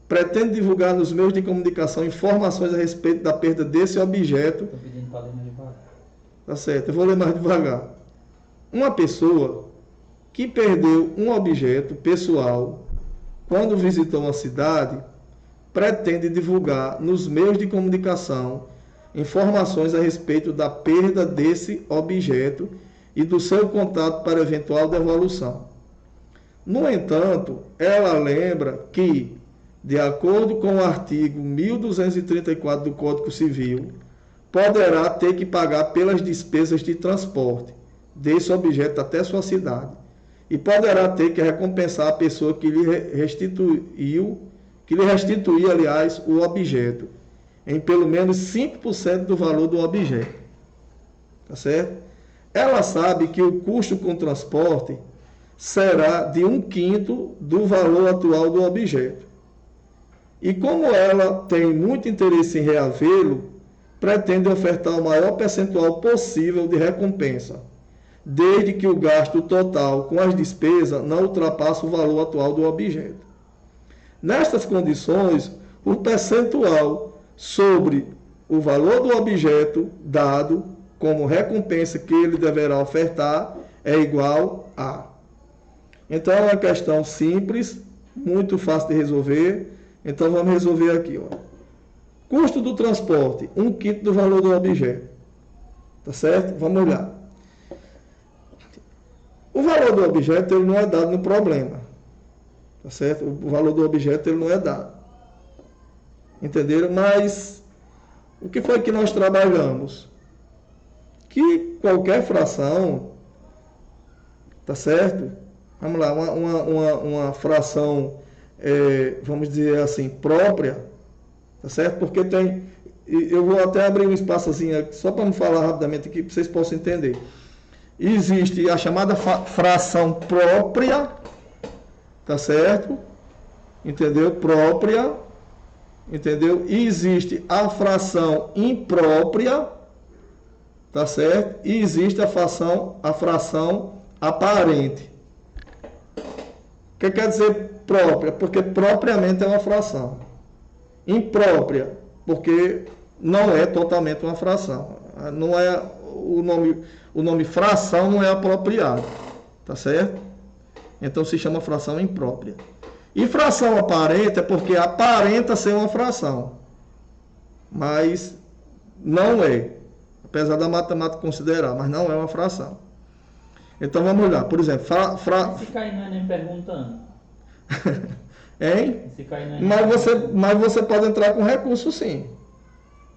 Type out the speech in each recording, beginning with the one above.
pretende divulgar nos meios de comunicação informações a respeito da perda desse objeto. Estou pedindo para ler mais devagar. Tá certo, eu vou ler mais devagar. Uma pessoa que perdeu um objeto pessoal quando visitou uma cidade pretende divulgar nos meios de comunicação informações a respeito da perda desse objeto e do seu contato para eventual devolução. No entanto, ela lembra que, de acordo com o artigo 1234 do Código Civil, poderá ter que pagar pelas despesas de transporte desse objeto até sua cidade e poderá ter que recompensar a pessoa que lhe restituiu, aliás, o objeto, em pelo menos 5% do valor do objeto. Tá certo? Ela sabe que o custo com transporte será de 1/5 do valor atual do objeto. E como ela tem muito interesse em reavê-lo, pretende ofertar o maior percentual possível de recompensa, desde que o gasto total com as despesas não ultrapasse o valor atual do objeto. Nestas condições, o percentual sobre o valor do objeto dado como recompensa que ele deverá ofertar é igual a. Então, é uma questão simples, muito fácil de resolver. Então, vamos resolver aqui. Ó. Custo do transporte, 1/5 do valor do objeto. Tá certo? Vamos olhar. O valor do objeto ele não é dado no problema. Tá certo? O valor do objeto ele não é dado. Entenderam? Mas o que foi que nós trabalhamos? Que qualquer fração, tá certo? Vamos lá, uma fração, vamos dizer assim, própria, tá certo? Porque tem, eu vou até abrir um espaçozinho aqui, só para me falar rapidamente aqui, para vocês possam entender. Existe a chamada fração própria, tá certo? Entendeu? Própria, entendeu? E existe a fração imprópria, tá certo? E existe a fração aparente. O que quer dizer própria? Porque propriamente é uma fração. Imprópria, porque não é totalmente uma fração. Não é o nome fração não é apropriado, tá certo? Então se chama fração imprópria. E fração aparente é porque aparenta ser uma fração, mas não é, apesar da matemática considerar, mas não é uma fração. Então vamos olhar, por exemplo, Esse cair não é nem perguntando. Hein? Esse cair não é Mas você pode entrar com recurso, sim.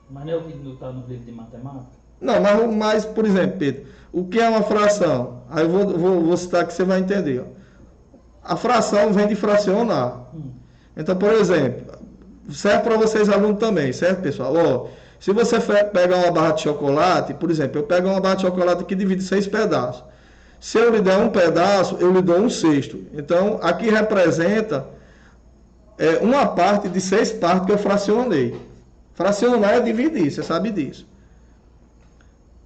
Mas não é o que está no livro de matemática? Não, mas, por exemplo, Pedro, o que é uma fração? Aí eu vou citar que você vai entender. Ó. A fração vem de fracionar. Então, por exemplo, serve para vocês alunos também, certo, pessoal? Ó, se você pegar uma barra de chocolate, por exemplo, eu pego uma barra de chocolate que divide 6 pedaços. Se eu lhe der um pedaço, eu lhe dou 1/6. Então, aqui representa uma parte de 6 partes que eu fracionei. Fracionar é dividir, você sabe disso.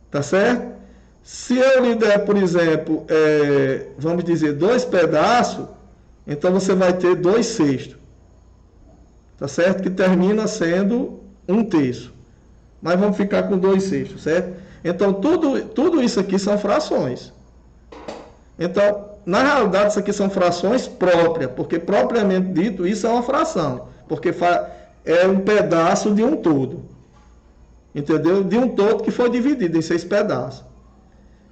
Tá certo? Se eu lhe der, por exemplo, vamos dizer, 2 pedaços, então você vai ter 2/6. Tá certo? Que termina sendo 1/3. Mas vamos ficar com 2/6, certo? Então, tudo isso aqui são frações. Então, na realidade, isso aqui são frações próprias, porque propriamente dito, isso é uma fração, porque é um pedaço de um todo. Entendeu? De um todo que foi dividido em 6 pedaços.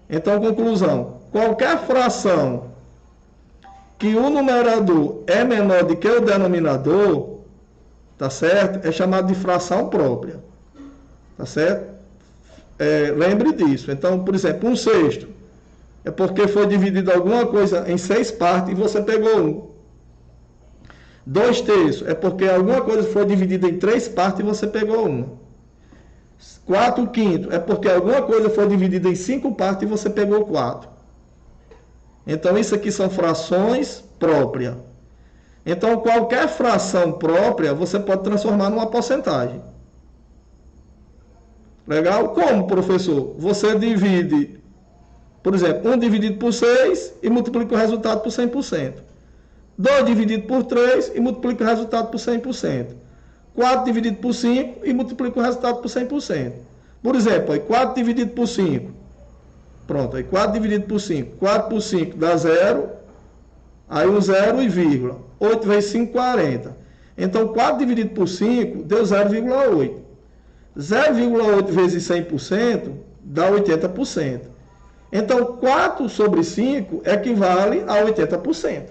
Então, conclusão, qualquer fração que o numerador é menor do que o denominador, tá certo? É chamado de fração própria. Tá certo? Lembre disso. Então, por exemplo, 1/6 é porque foi dividido alguma coisa em 6 partes e você pegou 1. 2/3 é porque alguma coisa foi dividida em 3 partes e você pegou 1. 4/5 é porque alguma coisa foi dividida em 5 partes e você pegou 4. Então, isso aqui são frações próprias. Então, qualquer fração própria, você pode transformar numa porcentagem. Legal? Como, professor? Você divide, por exemplo, 1 dividido por 6 e multiplica o resultado por 100%. 2 dividido por 3 e multiplica o resultado por 100%. 4 dividido por 5 e multiplica o resultado por 100%. Por exemplo, aí 4 dividido por 5. Pronto, aí 4 dividido por 5. 4 por 5 dá 0. Aí um 0 e vírgula. 8 vezes 5, 40. Então, 4 dividido por 5 deu 0,8. 0,8 vezes 100% dá 80%. Então, 4 sobre 5 equivale a 80%.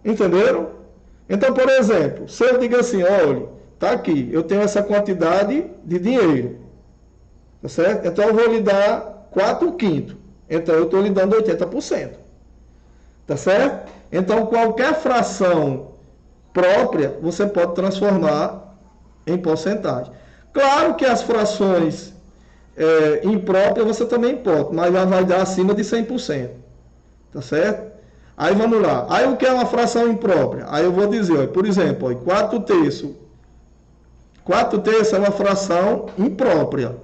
Entenderam? Então, por exemplo, se eu digo assim, olha, tá aqui, eu tenho essa quantidade de dinheiro. Tá certo? Então, eu vou lhe dar 4/5. Então, eu estou lhe dando 80%. Tá certo? Então, qualquer fração própria, você pode transformar em porcentagem. Claro que as frações impróprias você também pode, mas já vai dar acima de 100%. Tá certo? Aí vamos lá. Aí o que é uma fração imprópria? Aí eu vou dizer, ó, por exemplo, ó, 4/3. 4/3 é uma fração imprópria.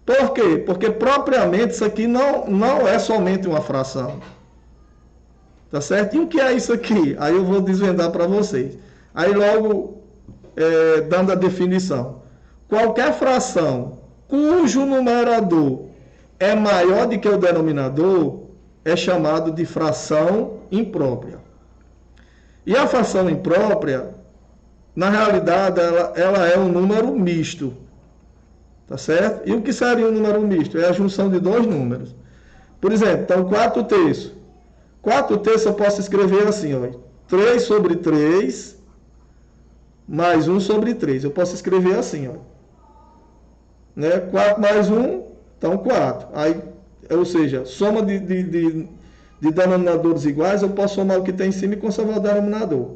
Por quê? Porque propriamente isso aqui não é somente uma fração. Tá certo? E o que é isso aqui? Aí eu vou desvendar para vocês. Aí logo, dando a definição. Qualquer fração cujo numerador é maior do que o denominador é chamado de fração imprópria. E a fração imprópria, na realidade, ela é um número misto. Tá certo? E o que seria um número misto? É a junção de dois números. Por exemplo, então 4/3. 4/3 eu posso escrever assim, ó, 3 sobre 3 mais 1 sobre 3. Eu posso escrever assim, ó. Né? 4 mais 1, então 4. Aí, ou seja, soma de denominadores iguais, eu posso somar o que tem em cima e conservar o denominador.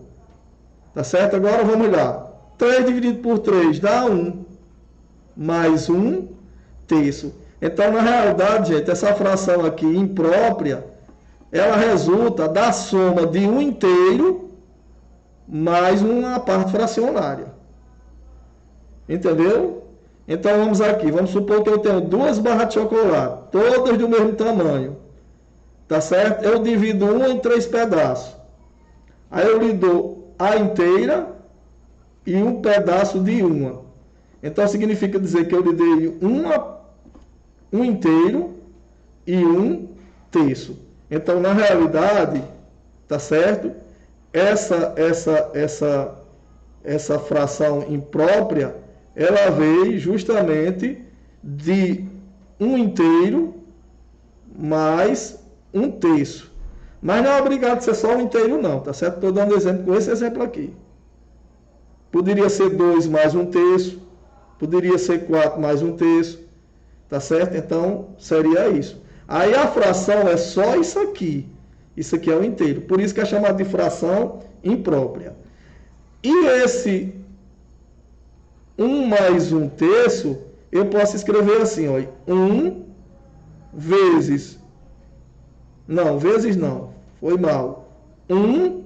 Tá certo? Agora vamos lá. 3 dividido por 3 dá 1. Mais 1/3. Então, na realidade, gente, essa fração aqui imprópria, ela resulta da soma de 1 inteiro mais uma parte fracionária. Entendeu? Então, vamos aqui. Vamos supor que eu tenho 2 barras de chocolate, todas do mesmo tamanho. Tá certo? Eu divido uma em 3 pedaços. Aí eu lhe dou a inteira e um pedaço de uma. Então, significa dizer que eu lhe dei um inteiro e 1/3. Então, na realidade, tá certo? Essa fração imprópria, ela veio justamente de 1 inteiro mais 1/3. Mas não é obrigado a ser só 1 inteiro, não, tá certo? Estou dando exemplo com esse exemplo aqui. Poderia ser 2 mais 1/3, poderia ser 4 mais 1/3, tá certo? Então, seria isso. Aí a fração é só isso aqui. Isso aqui é o inteiro. Por isso que é chamado de fração imprópria. E esse 1 mais 1/3, eu posso escrever assim, ó. 1 vezes... Não, vezes não. Foi mal. 1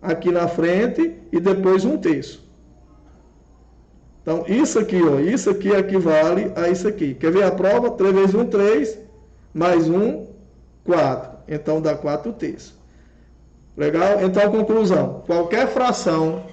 aqui na frente e depois 1/3. Então, isso aqui, ó. Isso aqui equivale a isso aqui. Quer ver a prova? 3 vezes 1, 3. Mais 1, 4. Então, dá 4/3. Legal? Então, conclusão. Qualquer fração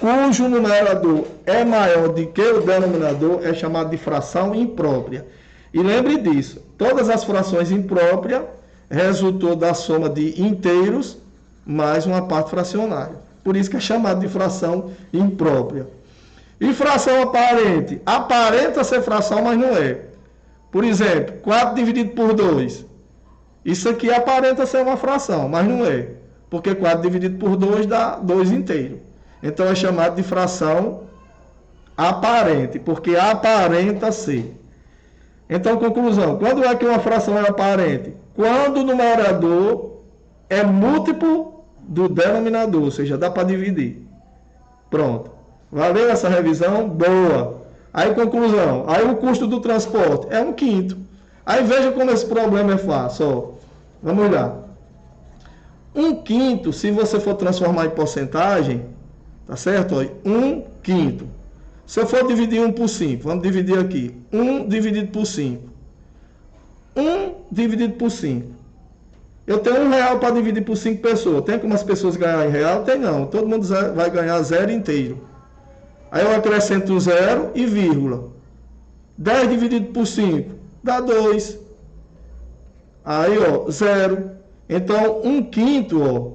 cujo numerador é maior do que o denominador é chamado de fração imprópria. E lembre disso. Todas as frações impróprias resultou da soma de inteiros mais uma parte fracionária. Por isso que é chamado de fração imprópria. E fração aparente? Aparenta ser fração, mas não é. Por exemplo, 4 dividido por 2. Isso aqui aparenta ser uma fração, mas não é. Porque 4 dividido por 2 dá 2 inteiro. Então é chamado de fração aparente, porque aparenta ser. Então, conclusão. Quando é que uma fração é aparente? Quando o numerador é múltiplo do denominador, ou seja, dá para dividir. Pronto. Valeu essa revisão? Boa. Aí, conclusão. Aí o custo do transporte é 1/5. Aí veja como esse problema é fácil. Ó. Vamos lá. 1/5, se você for transformar em porcentagem, tá certo? Ó, 1/5. Se eu for dividir 1 por 5, vamos dividir aqui. 1 dividido por 5. 1 dividido por 5. Eu tenho R$1 para dividir por 5 pessoas. Tem como as pessoas ganharem em real? Tem não. Todo mundo vai ganhar 0 inteiro. Aí eu acrescento 0 e vírgula. 10 dividido por 5 dá 2. Aí, ó, 0. Então, 1/5, ó,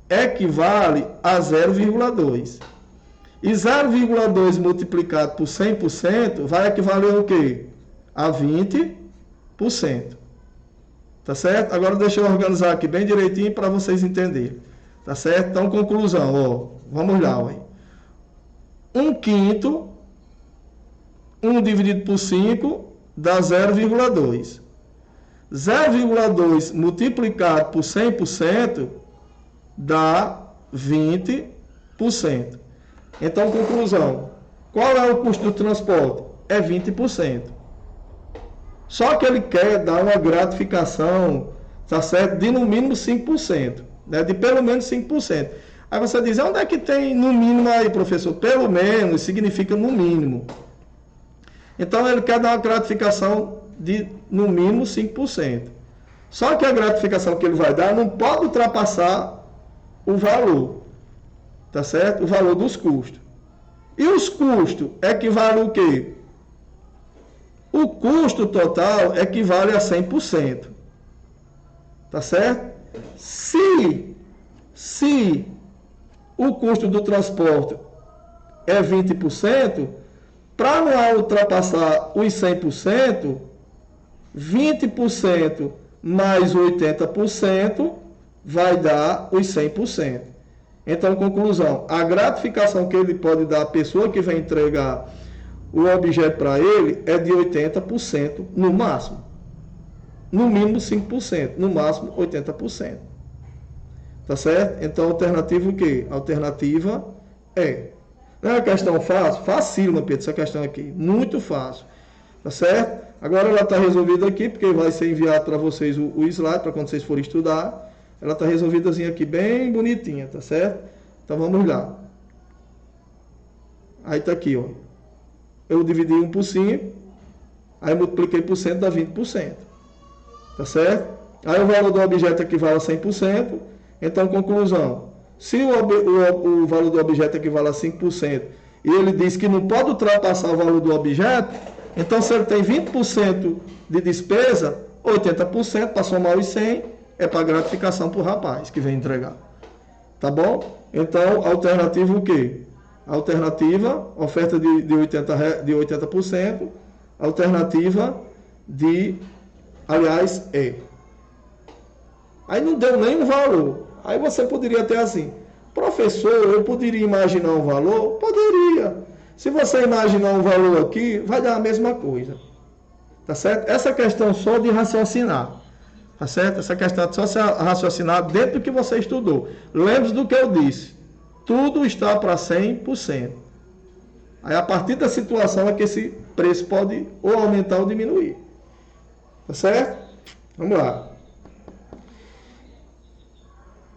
equivale a 0,2. E 0,2 multiplicado por 100% vai equivaler ao quê? A 20%. Tá certo? Agora deixa eu organizar aqui bem direitinho para vocês entenderem. Tá certo? Então, conclusão, ó. Vamos lá, ó. 1/5, 1 dividido por 5 dá 0,2. 0,2 multiplicado por 100% dá 20%. Então, conclusão. Qual é o custo do transporte? É 20%. Só que ele quer dar uma gratificação, tá certo? De no mínimo 5%, né? De pelo menos 5%. Aí você diz, onde é que tem no mínimo aí, professor? Pelo menos significa no mínimo. Então ele quer dar uma gratificação de no mínimo 5%. Só que a gratificação que ele vai dar não pode ultrapassar o valor, tá certo? O valor dos custos. E os custos equivalem o quê? O custo total equivale a 100%. Tá certo? Se o custo do transporte é 20%, para não ultrapassar os 100%, 20% mais 80% vai dar os 100%. Então, conclusão, a gratificação que ele pode dar à pessoa que vai entregar o objeto para ele é de 80% no máximo. No mínimo 5%, no máximo 80%. Tá certo? Então, alternativa o quê? Alternativa é. Não é uma questão fácil? Facílima, Pedro, essa questão aqui. Muito fácil. Tá certo? Agora ela está resolvida aqui, porque vai ser enviado para vocês o slide, para quando vocês forem estudar. Ela está resolvidazinha aqui, bem bonitinha, tá certo? Então, vamos lá. Aí está aqui, ó. Eu dividi 1 por 5, aí multipliquei por cento, dá 20%. Tá certo? Aí o valor do objeto equivale a 100%. Então, conclusão. Se o valor do objeto equivale a 5% e ele diz que não pode ultrapassar o valor do objeto, então se ele tem 20% de despesa, 80% para somar os 100 é para gratificação para o rapaz que vem entregar. Tá bom? Então, alternativa o quê? Alternativa, oferta de 80%, alternativa aliás, é. Aí não deu nenhum valor. Aí você poderia ter assim, professor, eu poderia imaginar um valor? Poderia. Se você imaginar um valor aqui, vai dar a mesma coisa. Tá certo? Essa questão só de raciocinar. Tá certo? Essa questão é só se raciocinar dentro do que você estudou. Lembre-se do que eu disse. Tudo está para 100%. Aí, a partir da situação é que esse preço pode ou aumentar ou diminuir. Tá certo? Vamos lá.